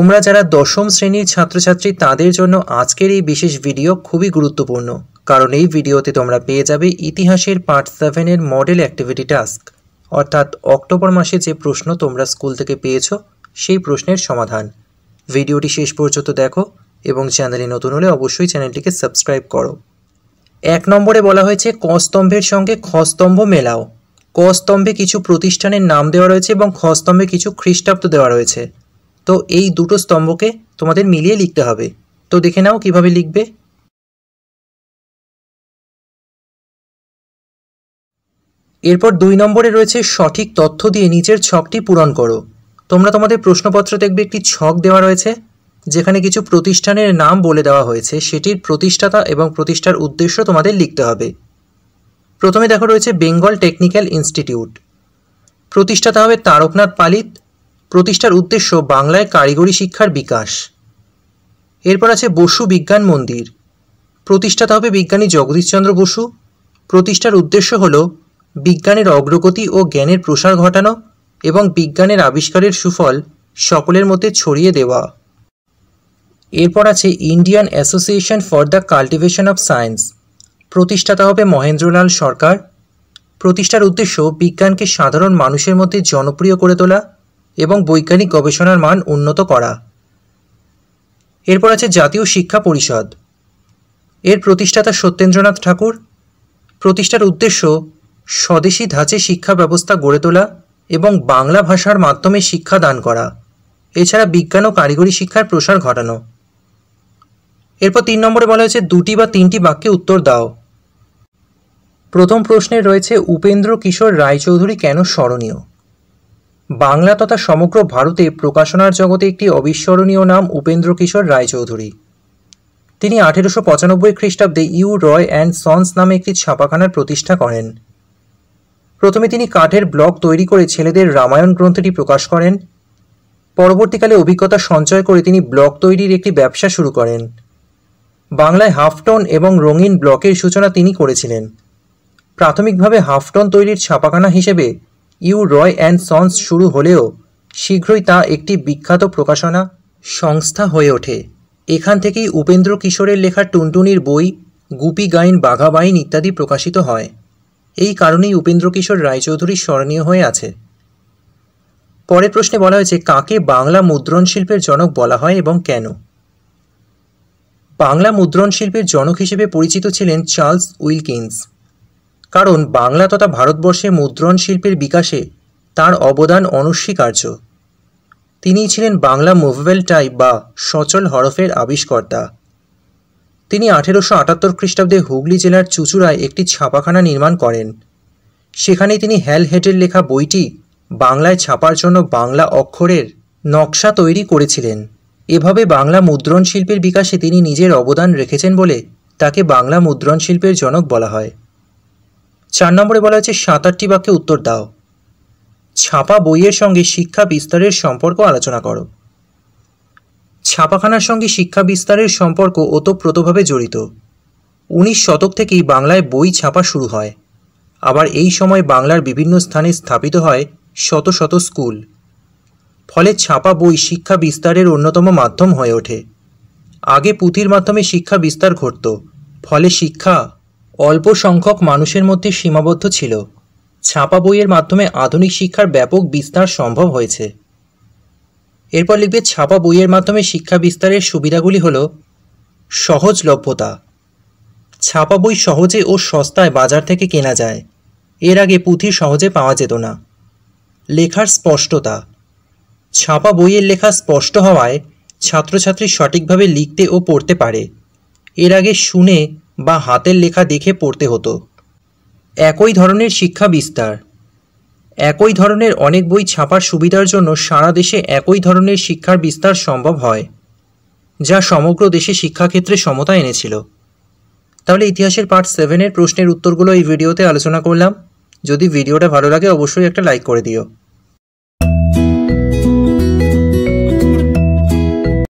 তোমরা যারা দশম শ্রেণীর ছাত্রছাত্রী তাদের জন্য আজকের এই বিশেষ ভিডিও খুবই গুরুত্বপূর্ণ, কারণ এই ভিডিওতে তোমরা পেয়ে যাবে ইতিহাসের পার্ট 7 এর মডেল অ্যাক্টিভিটি টাস্ক, অর্থাৎ অক্টোবর মাসে যে প্রশ্ন তোমরা স্কুল থেকে পেয়েছো সেই প্রশ্নের সমাধান। ভিডিওটি শেষ পর্যন্ত দেখো এবং চ্যানেলে নতুন হলে অবশ্যই চ্যানেলটিকে সাবস্ক্রাইব করো। 1 নম্বরে বলা হয়েছে ক স্তম্ভের সঙ্গে খ স্তম্ভ মেলাও। ক স্তম্ভে কিছু প্রতিষ্ঠানের নাম দেওয়া রয়েছে এবং খ স্তম্ভে কিছু খ্রিস্টাব্দ দেওয়া রয়েছে। তো এই দুটো স্তম্ভকে তোমাদের মিলিয়ে লিখতে হবে। তো দেখে নাও কিভাবে লিখবে। এরপর 2 নম্বরে রয়েছে সঠিক তথ্য দিয়ে নিচের ছকটি পূরণ করো। তোমরা তোমাদের প্রশ্নপত্র দেখবে একটি ছক দেওয়া রয়েছে যেখানে কিছু প্রতিষ্ঠানের নাম বলে দেওয়া হয়েছে, সেটির প্রতিষ্ঠাতা এবং প্রতিষ্ঠার উদ্দেশ্য তোমাদের লিখতে হবে। প্রথমে দেখো রয়েছে বেঙ্গল টেকনিক্যাল ইনস্টিটিউট, প্রতিষ্ঠাতা হবে তারকনাথ পালিত, প্রতিষ্ঠার উদ্দেশ্য বাংলায় কারিগরি শিক্ষার বিকাশ। এরপর আছে বসু বিজ্ঞান মন্দির, প্রতিষ্ঠাতা হবে বিজ্ঞানী জগদীশচন্দ্র বসু, প্রতিষ্ঠার উদ্দেশ্য হল বিজ্ঞানের অগ্রগতি ও জ্ঞানের প্রসার ঘটানো এবং বিজ্ঞানের আবিষ্কারের সুফল সকলের মধ্যে ছড়িয়ে দেওয়া। এরপর আছে Indian association for the cultivation of science, প্রতিষ্ঠাতা হবে মহেন্দ্রলাল সরকার, প্রতিষ্ঠার উদ্দেশ্য বিজ্ঞানকে সাধারণ মানুষের মধ্যে জনপ্রিয় করে তোলা এবং বৈজ্ঞানিক গবেষণার মান উন্নত করা। এরপর আছে জাতীয় শিক্ষা পরিষদ, এর প্রতিষ্ঠাতা সত্যেন্দ্রনাথ ঠাকুর, প্রতিষ্ঠার উদ্দেশ্য স্বদেশী ধাঁচে শিক্ষা ব্যবস্থা গড়ে তোলা এবং বাংলা ভাষার মাধ্যমে শিক্ষা দান করা, এছাড়া বিজ্ঞান ও কারিগরি শিক্ষার প্রসার ঘটানো। এরপর 3 নম্বরে বলা হয়েছে 2টি বা 3টি বাক্যে উত্তর দাও। প্রথম প্রশ্নে রয়েছে উপেন্দ্র কিশোর রায়চৌধুরী কেন স্মরণীয়? বাংলা তথা সমগ্র ভারতে প্রকাশনার জগতে একটি অবিস্মরণীয় নাম উপেন্দ্র কিশোর রায়চৌধুরী। তিনি 1895 খ্রিস্টাব্দে ইউ রয় অ্যান্ড সন্স নামে একটি ছাপাখানার প্রতিষ্ঠা করেন। প্রথমে তিনি কাঠের ব্লক তৈরি করে ছেলেদের রামায়ণ গ্রন্থটি প্রকাশ করেন। পরবর্তীকালে অভিজ্ঞতা সঞ্চয় করে তিনি ব্লক তৈরির একটি ব্যবসা শুরু করেন। বাংলায় হাফটন এবং রঙিন ব্লকের সূচনা তিনি করেছিলেন। প্রাথমিকভাবে হাফটন তৈরির ছাপাখানা হিসেবে ইউ রয় অ্যান্ড সন্স শুরু হলেও শীঘ্রই তা একটি বিখ্যাত প্রকাশনা সংস্থা হয়ে ওঠে। এখান থেকেই উপেন্দ্র কিশোরের লেখা টুনটুনির বই, গুপি গাইন বাঘা বাইন ইত্যাদি প্রকাশিত হয়। এই কারণেই উপেন্দ্র কিশোর রায়চৌধুরী স্মরণীয় হয়ে আছে। পরের প্রশ্নে বলা হয়েছে কাকে বাংলা মুদ্রণ শিল্পের জনক বলা হয় এবং কেন? বাংলা মুদ্রণ শিল্পের জনক হিসেবে পরিচিত ছিলেন চার্লস উইলকিন্স, কারণ বাংলা তথা ভারতবর্ষে মুদ্রণ শিল্পের বিকাশে তার অবদান অনস্বীকার্য। তিনিই ছিলেন বাংলা মুভেবল টাইপ বা সচল হরফের আবিষ্কর্তা। তিনি 1878 খ্রিস্টাব্দে হুগলি জেলার চুঁচুড়ায় একটি ছাপাখানা নির্মাণ করেন। সেখানেই তিনি হ্যাল হেডের লেখা বইটি বাংলায় ছাপার জন্য বাংলা অক্ষরের নকশা তৈরি করেছিলেন। এভাবে বাংলা মুদ্রণ শিল্পের বিকাশে তিনি নিজের অবদান রেখেছেন বলে তাকে বাংলা মুদ্রণ শিল্পের জনক বলা হয়। 4 নম্বরে বলা হয়েছে 7-8টি বাক্যে উত্তর দাও। ছাপা বইয়ের সঙ্গে শিক্ষা বিস্তারের সম্পর্ক আলোচনা করো। ছাপাখানার সঙ্গে শিক্ষা বিস্তারের সম্পর্ক ওতপ্রোতভাবে জড়িত। 19 শতক থেকেই বাংলায় বই ছাপা শুরু হয়। আবার এই সময় বাংলার বিভিন্ন স্থানে স্থাপিত হয় শত শত স্কুল। ফলে ছাপা বই শিক্ষা বিস্তারের অন্যতম মাধ্যম হয়ে ওঠে। আগে পুঁথির মাধ্যমে শিক্ষা বিস্তার ঘটত, ফলে শিক্ষা অল্প সংখ্যক মানুষের মধ্যে সীমাবদ্ধ ছিল। ছাপা বইয়ের মাধ্যমে আধুনিক শিক্ষার ব্যাপক বিস্তার সম্ভব হয়েছে। এরপর লিখবে ছাপা বইয়ের মাধ্যমে শিক্ষা বিস্তারের সুবিধাগুলি হল সহজলভ্যতা, ছাপা বই সহজে ও সস্তায় বাজার থেকে কেনা যায়, এর আগে পুঁথি সহজে পাওয়া যেত না। লেখার স্পষ্টতা, ছাপা বইয়ের লেখা স্পষ্ট হওয়ায় ছাত্রছাত্রী সঠিকভাবে লিখতে ও পড়তে পারে, এর আগে শুনে বা হাতের লেখা দেখে পড়তে হতো। একই ধরনের শিক্ষা বিস্তার, একই ধরনের অনেক বই ছাপার সুবিধার জন্য সারা দেশে একই ধরনের শিক্ষার বিস্তার সম্ভব হয়, যা সমগ্র দেশে শিক্ষাক্ষেত্রে সমতা এনেছিল। তাহলে ইতিহাসের পার্ট 7 এর প্রশ্নের উত্তরগুলো এই ভিডিওতে আলোচনা করলাম। যদি ভিডিওটা ভালো লাগে অবশ্যই একটা লাইক করে দিও।